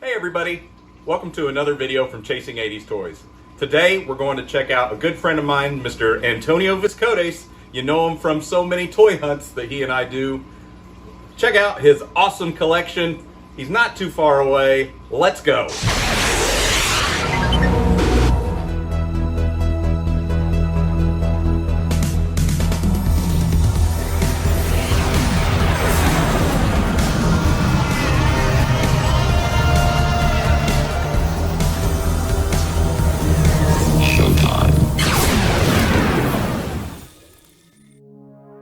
Hey everybody, welcome to another video from Chasing 80s Toys. Today we're going to check out a good friend of mine, Mr. Antonio Vistcoatis. You know him from so many toy hunts that he and I do. Check out his awesome collection. He's not too far away. Let's go.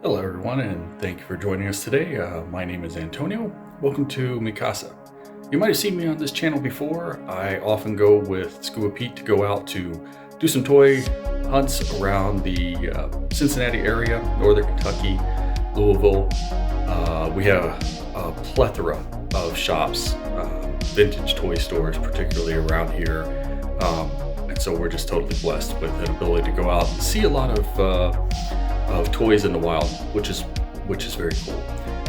Hello everyone, and thank you for joining us today. My name is Antonio. Welcome to Mi Casa. You might have seen me on this channel before. I often go with Scuba Pete to go out to do some toy hunts around the Cincinnati area, Northern Kentucky, Louisville. We have a plethora of shops, vintage toy stores, particularly around here. And so we're just totally blessed with an ability to go out and see a lot of toys in the wild, which is very cool.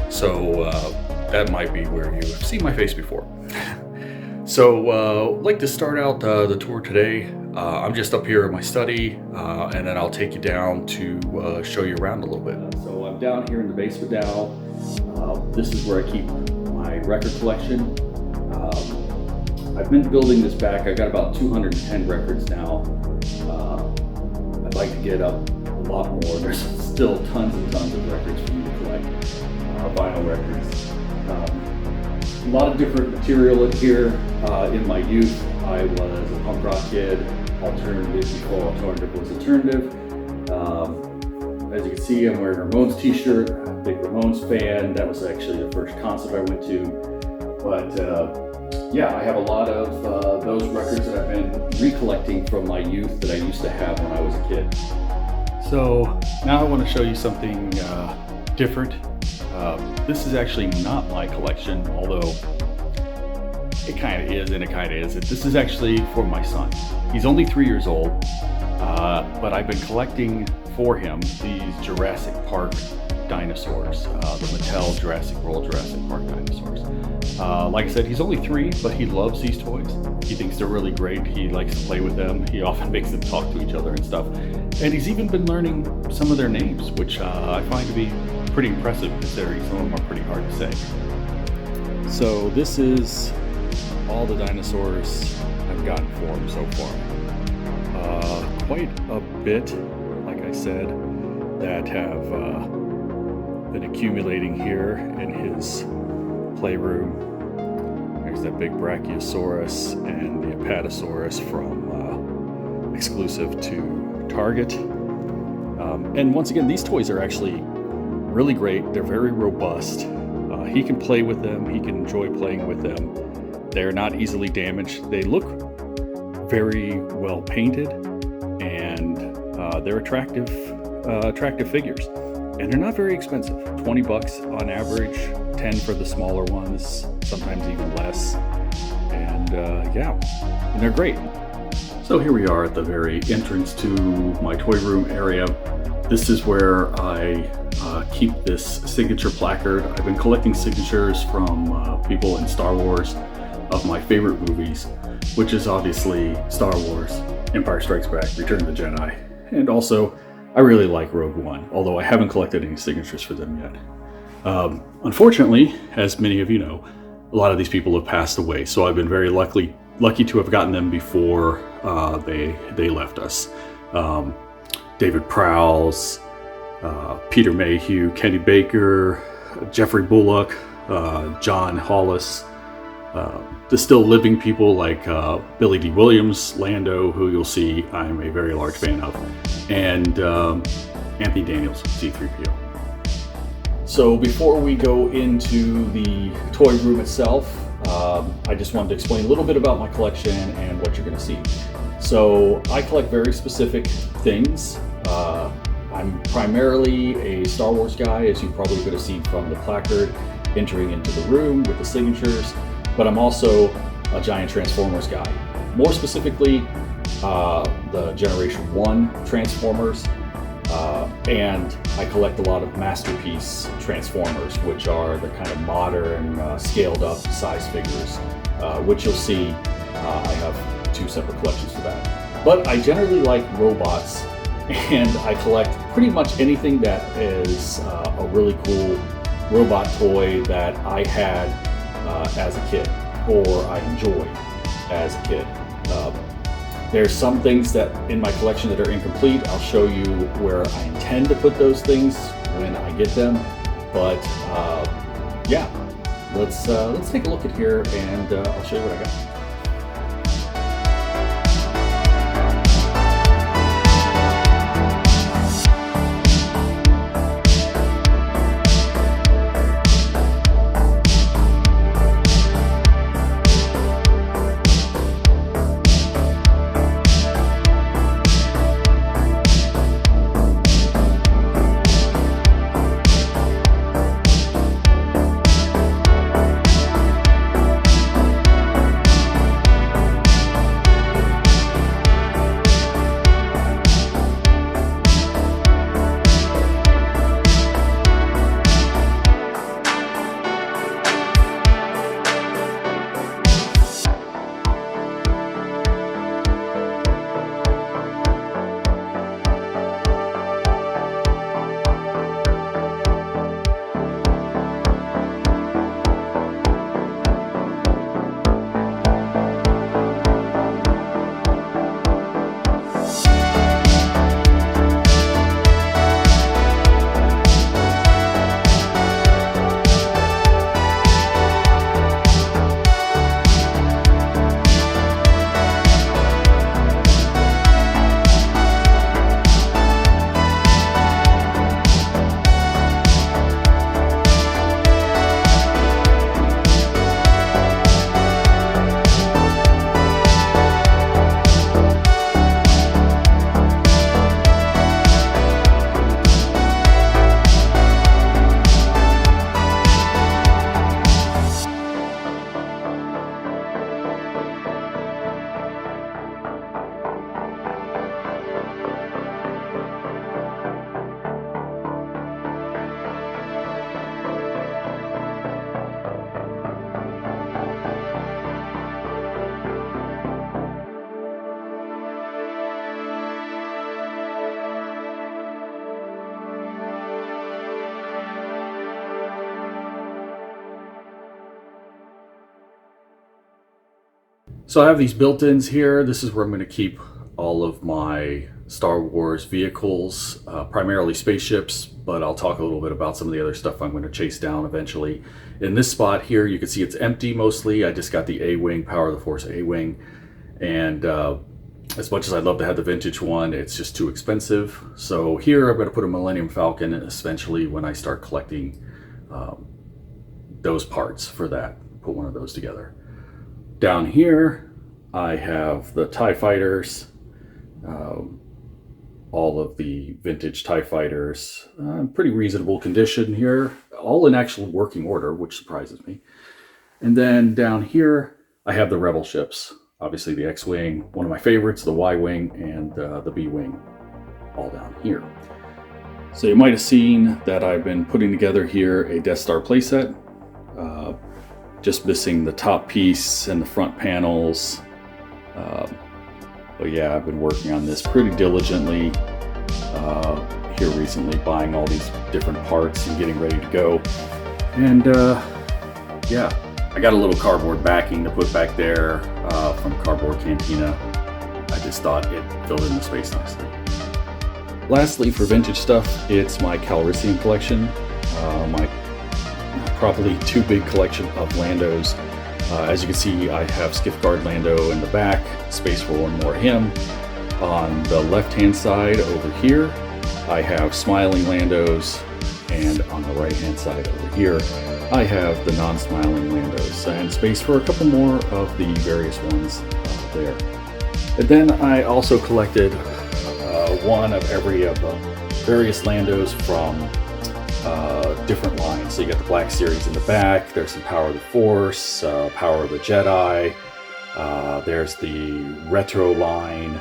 So that might be where you have seen my face before. So I'd like to start out the tour today. I'm just up here in my study, and then I'll take you down to show you around a little bit. So I'm down here in the basement now. This is where I keep my record collection. I've been building this back. I got about 210 records now. I'd like to get up a lot more. There's still tons and tons of records for me to collect, vinyl records. A lot of different material in here. In my youth, I was a punk rock kid, alternative before alternative was alternative. As you can see, I'm wearing a Ramones t-shirt. I'm a big Ramones fan. That was actually the first concert I went to. But yeah, I have a lot of those records that I've been recollecting from my youth that I used to have when I was a kid. So now I want to show you something different. This is actually not my collection, although it kind of is and it kind of isn't. This is actually for my son. He's only 3 years old, but I've been collecting for him these Jurassic Park dinosaurs, the Mattel Jurassic World Jurassic Park dinosaurs. Like I said, he's only 3, but he loves these toys. He thinks they're really great. He likes to play with them. He often makes them talk to each other and stuff. And he's even been learning some of their names, which I find to be pretty impressive considering some of them are pretty hard to say. So this is all the dinosaurs I've gotten for him so far. Quite a bit, like I said, that have been accumulating here in his playroom. There's that big Brachiosaurus and the Apatosaurus from exclusive to Target. And once again, these toys are actually really great. They're very robust. He can play with them. He can enjoy playing with them. They're not easily damaged. They look very well painted, and they're attractive figures. And they're not very expensive. $20 on average, 10 for the smaller ones, sometimes even less. And yeah, and they're great. So here we are at the very entrance to my toy room area. This is where I keep this signature placard. I've been collecting signatures from people in Star Wars of my favorite movies, which is obviously Star Wars, Empire Strikes Back, Return of the Jedi, and also I really like Rogue One, although I haven't collected any signatures for them yet. Unfortunately, as many of you know, a lot of these people have passed away, so I've been very lucky to have gotten them before they left us. David Prowse, Peter Mayhew, Kenny Baker, Jeffrey Bullock, John Hollis, the still living people like Billy D. Williams, Lando, who you'll see I'm a very large fan of, and Anthony Daniels, C-3PO. So before we go into the toy room itself, I just wanted to explain a little bit about my collection and what you're going to see. So I collect very specific things. I'm primarily a Star Wars guy, as you probably could have seen from the placard entering into the room with the signatures, but I'm also a giant Transformers guy. More specifically, the Generation 1 Transformers, and I collect a lot of Masterpiece Transformers, which are the kind of modern, scaled up size figures which you'll see I have 2 separate collections for that. But I generally like robots, and I collect pretty much anything that is a really cool robot toy that I had as a kid, or I enjoyed as a kid. There's some things that in my collection that are incomplete. I'll show you where I intend to put those things when I get them. But yeah, let's take a look at here, and I'll show you what I got. So I have these built-ins here. This is where I'm going to keep all of my Star Wars vehicles, primarily spaceships, but I'll talk a little bit about some of the other stuff I'm going to chase down eventually. In this spot here, you can see it's empty mostly. I just got the A-Wing, Power of the Force A-Wing, and as much as I'd love to have the vintage one, it's just too expensive. So here I'm going to put a Millennium Falcon eventually when I start collecting those parts for that. Put one of those together. Down here, I have the TIE Fighters, all of the vintage TIE Fighters, pretty reasonable condition here, all in actual working order, which surprises me. And then down here, I have the Rebel ships. Obviously the X-Wing, one of my favorites, the Y-Wing, and the B-Wing, all down here. So you might have seen that I've been putting together here a Death Star playset. Just missing the top piece and the front panels. But yeah, I've been working on this pretty diligently here recently, buying all these different parts and getting ready to go. And yeah, I got a little cardboard backing to put back there from Cardboard Cantina. I just thought it filled in the space nicely. Lastly, for vintage stuff, it's my Calrissian collection. My probably too big collection of Landos. As you can see, I have Skiff-Guard Lando in the back, space for one more him. On the left-hand side over here, I have Smiling Landos, and on the right-hand side over here, I have the non-Smiling Landos, and space for a couple more of the various ones there. And then I also collected one of every of the various Landos from different lines. So you got the Black Series in the back, there's some Power of the Force, Power of the Jedi, there's the Retro line,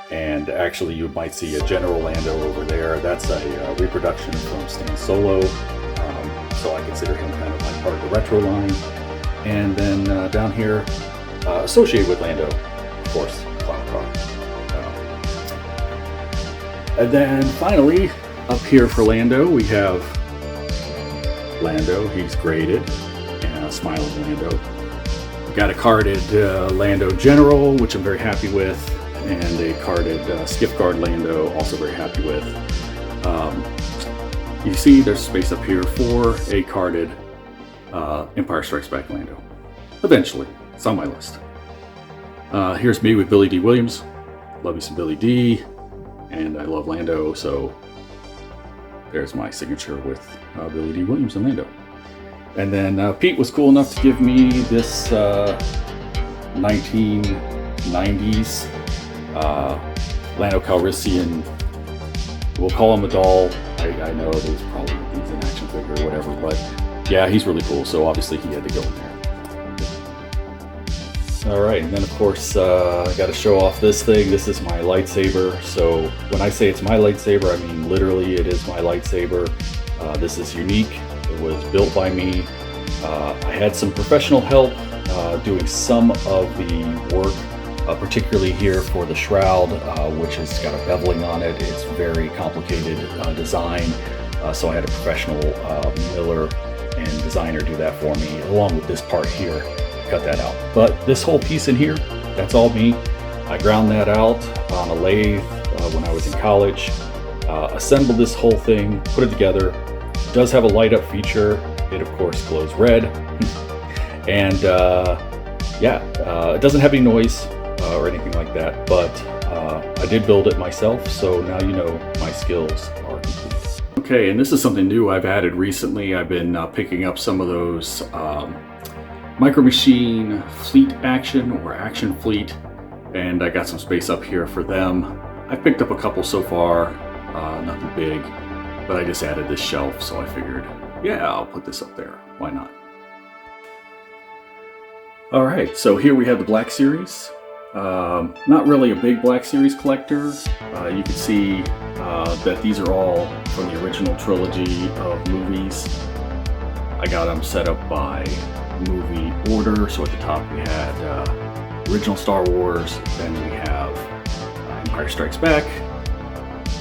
and actually you might see a General Lando over there. That's a reproduction from Stan Solo, so I consider him kind of like part of the Retro line. And then down here, associated with Lando, of course, Cloud Car. And then finally, up here for Lando, we have Lando. He's graded, and smiling Lando. We got a carded Lando General, which I'm very happy with, and a carded Skiff Guard Lando, also very happy with. You see there's space up here for a carded Empire Strikes Back Lando. Eventually, it's on my list. Here's me with Billy D. Williams. Love you some Billy D. And I love Lando, so there's my signature with Billy D. Williams and Lando. And then Pete was cool enough to give me this 1990s Lando Calrissian. We'll call him a doll. I know there's probably he's an action figure or whatever, but yeah, he's really cool, so obviously he had to go in there. Alright, and then of course I gotta show off this thing. This is my lightsaber. So when I say it's my lightsaber, I mean literally it is my lightsaber. This is unique. It was built by me. I had some professional help doing some of the work, particularly here for the shroud, which has got a beveling on it. It's very complicated design, so I had a professional miller and designer do that for me, along with this part here. Cut that out. But this whole piece in here, that's all me. I ground that out on a lathe when I was in college. Assembled this whole thing, put it together. It does have a light up feature. It of course glows red. And it doesn't have any noise or anything like that, but I did build it myself, so now you know my skills are complete. Okay, and this is something new I've added recently. I've been picking up some of those Micro Machine Fleet Action or Action Fleet, and I got some space up here for them. I've picked up a couple so far, nothing big, but I just added this shelf, so I figured, yeah, I'll put this up there. Why not? Alright, so here we have the Black Series. Not really a big Black Series collector. You can see that these are all from the original trilogy of movies. I got them set up by movie order. So at the top we had original Star Wars, then we have Empire Strikes Back,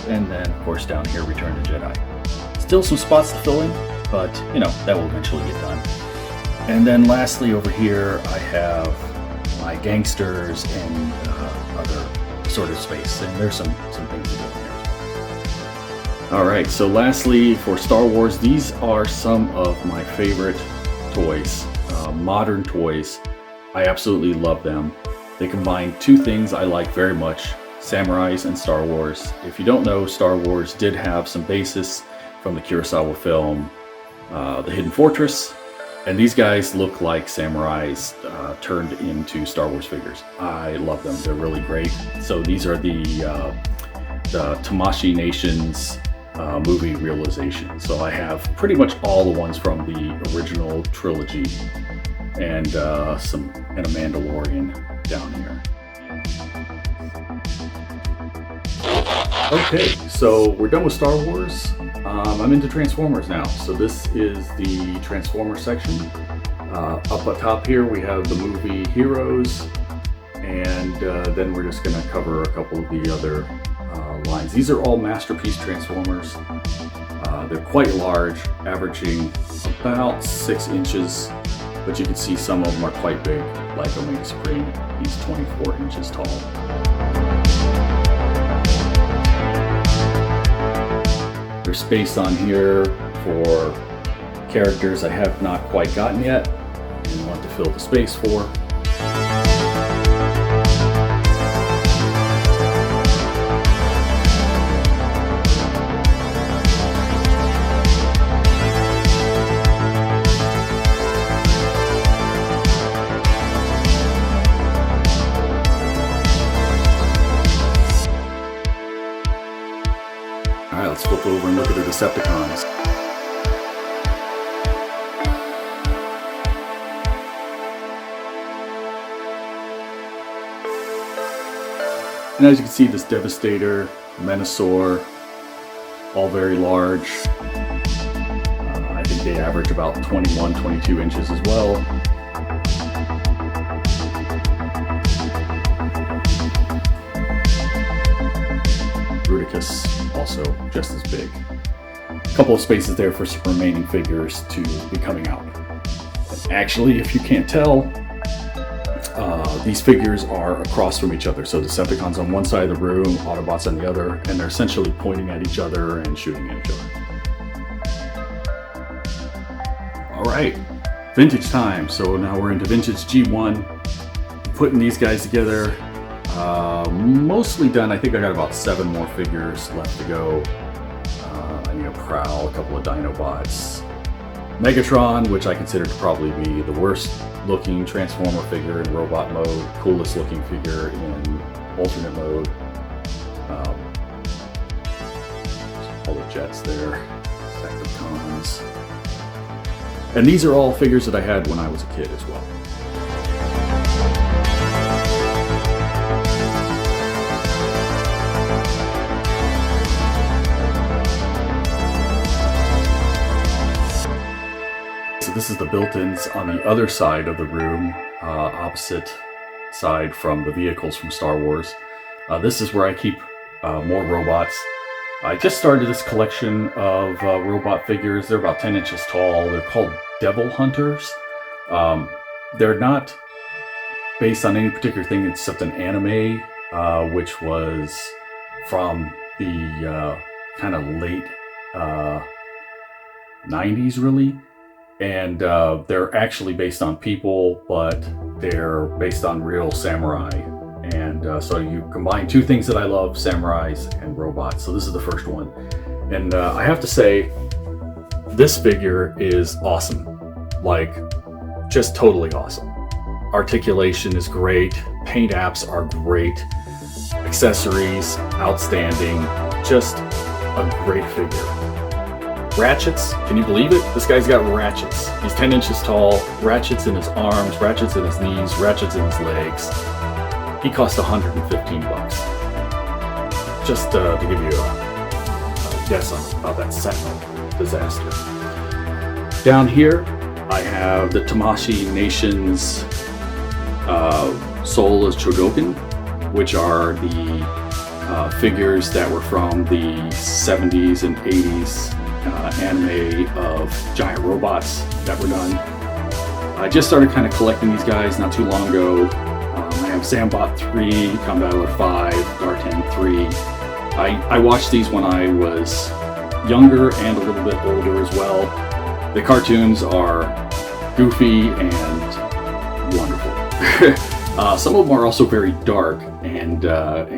and then of course down here Return of the Jedi. Still some spots to fill in, but you know, that will eventually get done. And then lastly over here I have my gangsters and other sort of space, and there's some things to do in here. Alright, so lastly for Star Wars, these are some of my favorite toys, modern toys. I absolutely love them. They combine two things I like very much, samurais and Star Wars. If you don't know, Star Wars did have some basis from the Kurosawa film, The Hidden Fortress, and these guys look like samurais turned into Star Wars figures. I love them, they're really great. So these are the Tamashii Nations movie realization. So I have pretty much all the ones from the original trilogy, and a Mandalorian down here. Okay, so we're done with Star Wars. I'm into Transformers now. So this is the Transformers section. Up at top here we have the movie Heroes, and then we're just going to cover a couple of the other lines. These are all Masterpiece Transformers. They're quite large, averaging about 6 inches, but you can see some of them are quite big, like Omega Supreme. He's 24 inches tall. There's space on here for characters I have not quite gotten yet and want to fill the space for. Alright, let's flip over and look at the Decepticons. And as you can see, this Devastator, Menasor, all very large. I think they average about 21, 22 inches as well. this also just as big. A couple of spaces there for some remaining figures to be coming out. Actually, if you can't tell, these figures are across from each other. So Decepticons on one side of the room, Autobots on the other, and they're essentially pointing at each other and shooting at each other. All right, vintage time. So now we're into vintage G1. Putting these guys together. Mostly done. I think I got about 7 more figures left to go. I need a Prowl, a couple of Dinobots. Megatron, which I consider to probably be the worst looking Transformer figure in robot mode, coolest looking figure in alternate mode. All the jets there, Decepticons. And these are all figures that I had when I was a kid as well. So this is the built-ins on the other side of the room, opposite side from the vehicles from Star Wars. This is where I keep more robots. I just started this collection of robot figures. They're about 10 inches tall. They're called Devil Hunters. They're not based on any particular thing except an anime, which was from the kind of late 90s, really. And they're actually based on people, but they're based on real samurai. And so you combine two things that I love, samurais and robots. So this is the first one. And I have to say, this figure is awesome. Like, just totally awesome. Articulation is great. Paint apps are great. Accessories, outstanding. Just a great figure. Ratchets, can you believe it? This guy's got ratchets. He's 10 inches tall, ratchets in his arms, ratchets in his knees, ratchets in his legs. He cost $115. Just to give you a guess on about that Sentinel disaster. Down here, I have the Tamashii Nation's Solas Chugokin, which are the figures that were from the 70s and 80s anime of giant robots that were done. I just started kind of collecting these guys not too long ago. I have Zambot 3, Combattler 5, Dartan 3. I watched these when I was younger and a little bit older as well. The cartoons are goofy and wonderful. Some of them are also very dark and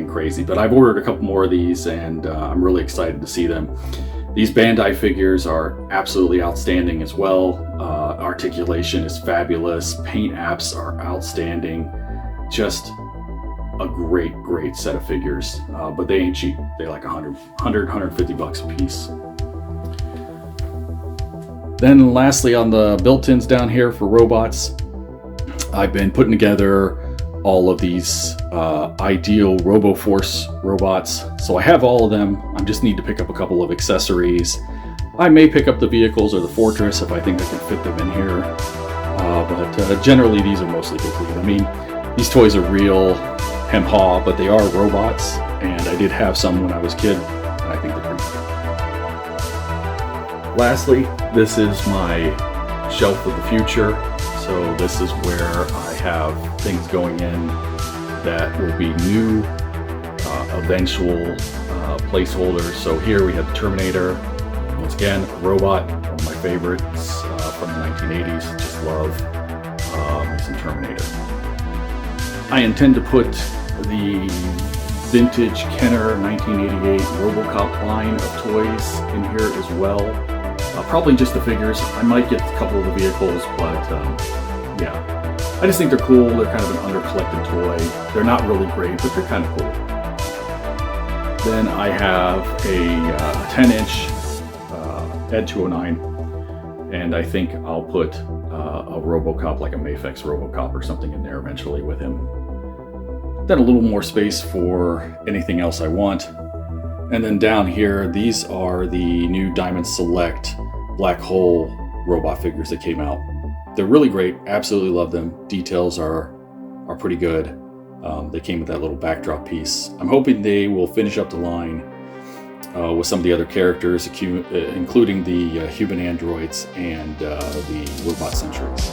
crazy, but I've ordered a couple more of these and I'm really excited to see them. These Bandai figures are absolutely outstanding as well. Articulation is fabulous. Paint apps are outstanding. Just a great set of figures. But they ain't cheap. They like $150 a piece. Then lastly, on the built-ins down here for robots, I've been putting together all of these ideal Roboforce robots. So I have all of them. I just need to pick up a couple of accessories. I may pick up the vehicles or the Fortress if I think I can fit them in here. But generally these are mostly complete. I mean, these toys are real hem-haw, but they are robots. And I did have some when I was a kid, and I think they're pretty cool. Lastly, this is my shelf of the future. So this is where I have things going in that will be new, eventual placeholders. So here we have the Terminator. Once again, a robot, one of my favorites from the 1980s. Just love me some Terminator. I intend to put the vintage Kenner 1988 RoboCop line of toys in here as well. Probably just the figures. I might get a couple of the vehicles, but yeah. I just think they're cool. They're kind of an under-collected toy. They're not really great, but they're kind of cool. Then I have a 10-inch Ed 209, and I think I'll put a RoboCop, like a Mafex RoboCop or something in there eventually with him. Then a little more space for anything else I want. And then down here, these are the new Diamond Select Black Hole robot figures that came out. They're really great. Absolutely love them. Details are pretty good. They came with that little backdrop piece. I'm hoping they will finish up the line with some of the other characters, including the human androids and the robot sentries.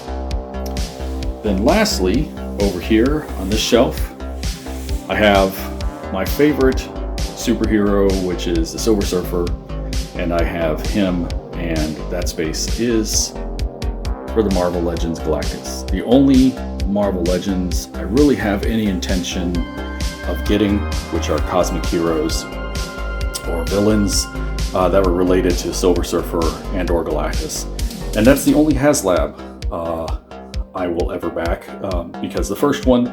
Then lastly, over here on this shelf, I have my favorite superhero, which is the Silver Surfer, and I have him, and that space is for the Marvel Legends Galactus. The only Marvel Legends I really have any intention of getting, which are cosmic heroes or villains that were related to Silver Surfer and or Galactus. And that's the only HasLab I will ever back, because the first one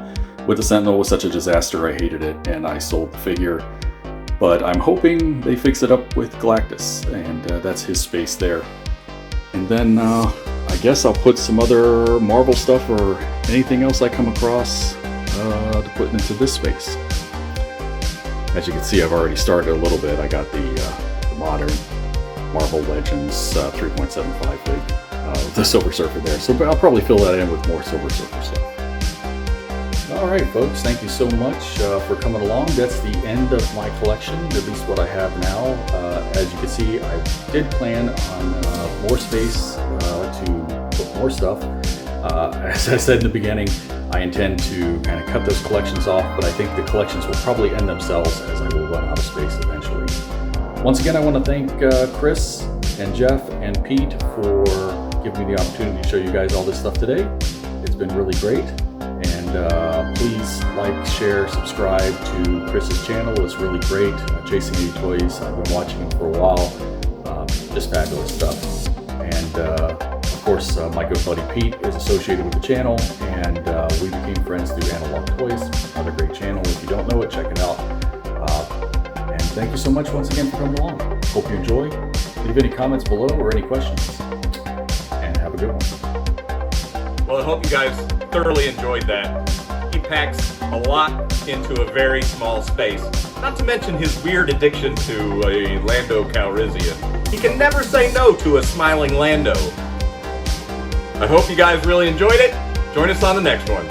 with the Sentinel was such a disaster, I hated it and I sold the figure. But I'm hoping they fix it up with Galactus, and that's his space there. And then I guess I'll put some other Marvel stuff or anything else I come across to put into this space. As you can see, I've already started a little bit. I got the modern Marvel Legends 3.75 big, the Silver Surfer there. So I'll probably fill that in with more Silver Surfer stuff. Alright folks, thank you so much for coming along. That's the end of my collection, at least what I have now. As you can see, I did plan on more space to put more stuff. As I said in the beginning, I intend to kind of cut those collections off, but I think the collections will probably end themselves as I will run out of space eventually. Once again, I want to thank Chris and Jeff and Pete for giving me the opportunity to show you guys all this stuff today. It's been really great. And please like, share, subscribe to Chris's channel. It's really great. Chasing 80 Toys. I've been watching him for a while. Just fabulous stuff. And of course, my good buddy Pete is associated with the channel, and we became friends through Analog Toys. Another great channel. If you don't know it, check it out. And thank you so much once again for coming along. Hope you enjoy. Leave any comments below or any questions. And have a good one. Well, I hope you guys thoroughly enjoyed that. He packs a lot into a very small space. Not to mention his weird addiction to a Lando Calrissian. He can never say no to a smiling Lando. I hope you guys really enjoyed it. Join us on the next one.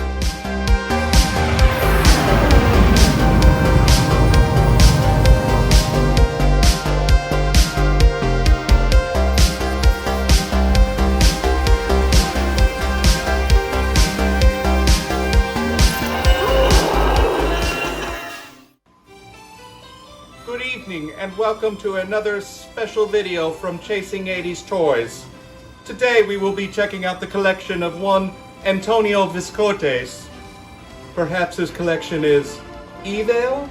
Good evening and welcome to another special video from Chasing 80s Toys. Today we will be checking out the collection of one Antonio Vistcoatis. Perhaps his collection is evil?